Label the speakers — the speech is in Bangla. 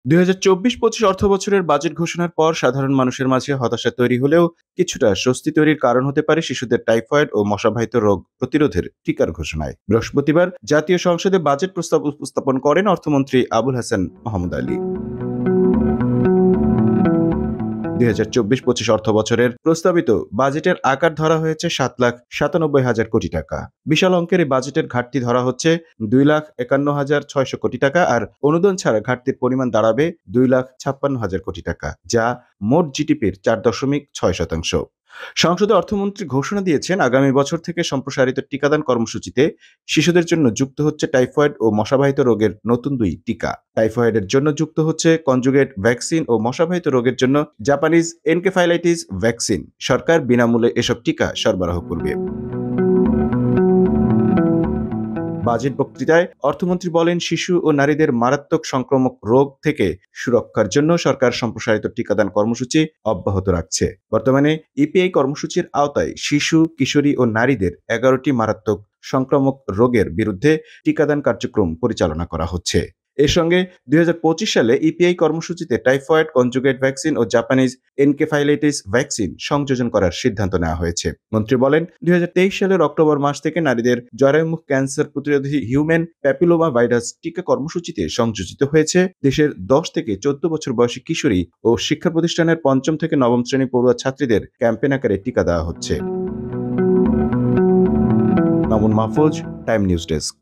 Speaker 1: ২০২৪-২৫ অর্থবছরের বাজেট ঘোষণার পর সাধারণ মানুষের মাঝে হতাশা তৈরি হলেও কিছুটা স্বস্তি তৈরির কারণ হতে পারে শিশুদের টাইফয়েড ও মশাবাহিত রোগ প্রতিরোধের টিকার ঘোষণায়। বৃহস্পতিবার জাতীয় সংসদে বাজেট প্রস্তাব উপস্থাপন করেন অর্থমন্ত্রী আবুল হাসান মাহমুদ আলী। ২০২৪-২৫ অর্থবছরের প্রস্তাবিত বাজেটের আকার ধরা হয়েছে ৭,৯৭,০০০ কোটি টাকা। বিশাল অঙ্কের এই বাজেটের ঘাটতি ধরা হচ্ছে ২,৫১,৬০০ কোটি টাকা, আর অনুদান ছাড়া ঘাটতির পরিমাণ দাঁড়াবে ২,৫৬,০০০ কোটি টাকা, যা মোট জিডিপির ৪.৬%। সংসদে অর্থমন্ত্রী ঘোষণা দিয়েছেন, আগামী বছর থেকে সম্প্রসারিত টিকাদান কর্মসূচিতে শিশুদের জন্য যুক্ত হচ্ছে টাইফয়েড ও মশাবাহিত রোগের নতুন ২ টিকা। টাইফয়েডের জন্য যুক্ত হচ্ছে কনজুগেট ভ্যাকসিন ও মশাবাহিত রোগের জন্য জাপানিজ এনকেফালাইটিস ভ্যাকসিন। সরকার বিনামূল্যে এসব টিকা সরবরাহ করবে। বাজেট বক্তৃতায় অর্থমন্ত্রী বলেন, শিশু ও নারীদের মারাত্মক সংক্রামক রোগ থেকে সুরক্ষার জন্য সরকার সম্প্রসারিত টিকাদান কর্মসূচি অব্যাহত রাখছে। বর্তমানে ইপিআই কর্মসূচির আওতায় শিশু, কিশোরী ও নারীদের ১১টি মারাত্মক সংক্রামক রোগের বিরুদ্ধে টিকাদান কার্যক্রম পরিচালনা করা হচ্ছে। এর সঙ্গে ২০২৫ সালে ইপিআই কর্মসূচিতে টাইফয়েড, কনজুগেট ভ্যাকসিন ও জাপানিজ এনকেফালাইটিস ভ্যাকসিন সংযোজন করার সিদ্ধান্ত নেওয়া হয়েছে। মন্ত্রী বলেন, ২০২৩ সালের অক্টোবর মাস থেকে নারীদের জরায়ুমুখ ক্যান্সার প্রতিরোধী হিউম্যান প্যাপিলোমা ভাইরাস টিকা কর্মসূচিতে সংযোজিত হয়েছে দেশের ১০ থেকে ১৪ বছর বয়সী কিশোরী ও শিক্ষা প্রতিষ্ঠানের ৫ম থেকে ৯ম শ্রেণী পড়ুয়া ছাত্রীদের ক্যাম্পেইন আকারে টিকা দেওয়া হচ্ছে। Mamun Mahfuz, time news desk.